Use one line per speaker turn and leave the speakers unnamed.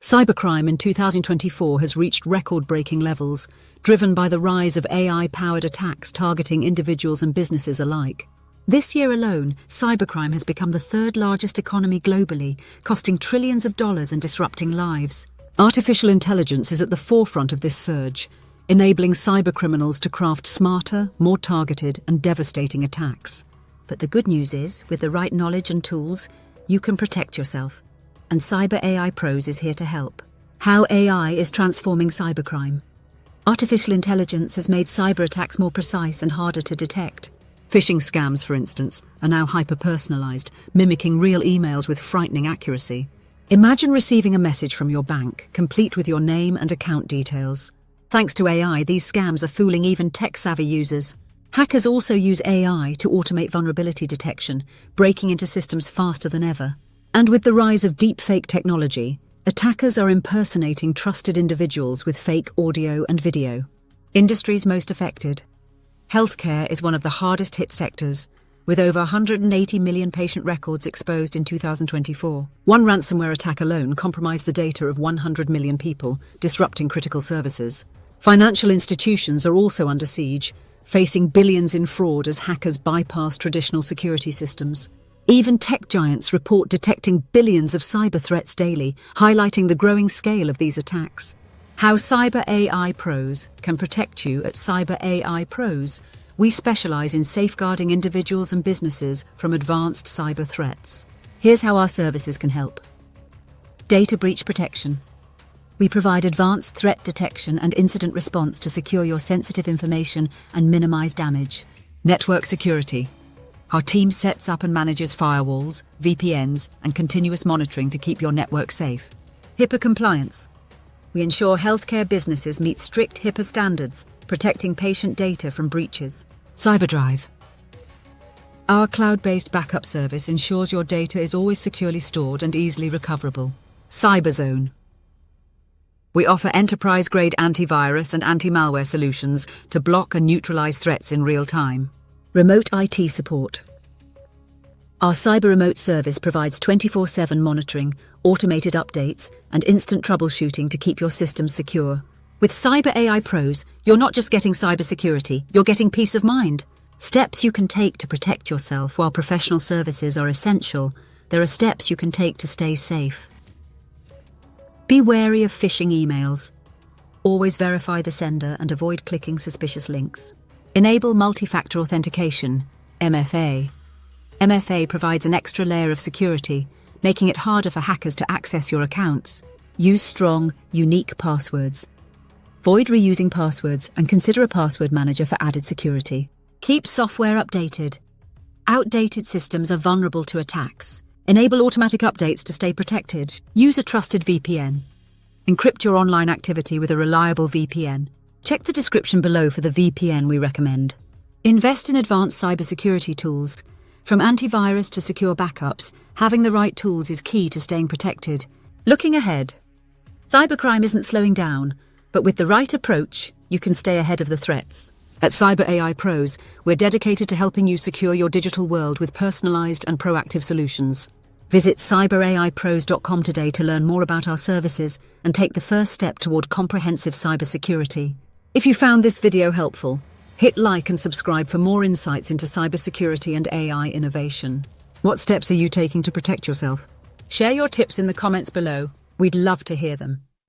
Cybercrime in 2024 has reached record-breaking levels, driven by the rise of AI-powered attacks targeting individuals and businesses alike. This year alone, cybercrime has become the third largest economy globally, costing trillions of dollars and disrupting lives. Artificial intelligence is at the forefront of this surge, enabling cybercriminals to craft smarter, more targeted, and devastating attacks. But the good news is, with the right knowledge and tools, you can protect yourself. And Cyber AI Pros is here to help. How AI is transforming cybercrime. Artificial intelligence has made cyber attacks more precise and harder to detect. Phishing scams, for instance, are now hyper-personalized, mimicking real emails with frightening accuracy. Imagine receiving a message from your bank, complete with your name and account details. Thanks to AI, these scams are fooling even tech-savvy users. Hackers also use AI to automate vulnerability detection, breaking into systems faster than ever. And with the rise of deepfake technology, attackers are impersonating trusted individuals with fake audio and video. Industries most affected. Healthcare is one of the hardest hit sectors, with over 180 million patient records exposed in 2024. One ransomware attack alone compromised the data of 100 million people, disrupting critical services. Financial institutions are also under siege, facing billions in fraud as hackers bypass traditional security systems. Even tech giants report detecting billions of cyber threats daily, highlighting the growing scale of these attacks. How Cyber AI Pros can protect you. At Cyber AI Pros, we specialize in safeguarding individuals and businesses from advanced cyber threats. Here's how our services can help. Data breach protection. We provide advanced threat detection and incident response to secure your sensitive information and minimize damage. Network security. Our team sets up and manages firewalls, VPNs, and continuous monitoring to keep your network safe. HIPAA compliance. We ensure healthcare businesses meet strict HIPAA standards, protecting patient data from breaches. CyberDrive. Our cloud-based backup service ensures your data is always securely stored and easily recoverable. CyberZone. We offer enterprise-grade antivirus and anti-malware solutions to block and neutralize threats in real time. Remote IT support. Our Cyber Remote service provides 24/7 monitoring, automated updates, and instant troubleshooting to keep your systems secure. With Cyber AI Pros, you're not just getting cybersecurity, you're getting peace of mind. Steps you can take to protect yourself. While professional services are essential, there are steps you can take to stay safe. Be wary of phishing emails. Always verify the sender and avoid clicking suspicious links. Enable multi-factor authentication, MFA. MFA provides an extra layer of security, making it harder for hackers to access your accounts. Use strong, unique passwords. Avoid reusing passwords and consider a password manager for added security. Keep software updated. Outdated systems are vulnerable to attacks. Enable automatic updates to stay protected. Use a trusted VPN. Encrypt your online activity with a reliable VPN. Check the description below for the VPN we recommend. Invest in advanced cybersecurity tools. From antivirus to secure backups, having the right tools is key to staying protected. Looking ahead. Cybercrime isn't slowing down, but with the right approach, you can stay ahead of the threats. At Cyber AI Pros, we're dedicated to helping you secure your digital world with personalized and proactive solutions. Visit cyberaipros.com today to learn more about our services and take the first step toward comprehensive cybersecurity. If you found this video helpful, hit like and subscribe for more insights into cybersecurity and AI innovation. What steps are you taking to protect yourself? Share your tips in the comments below. We'd love to hear them.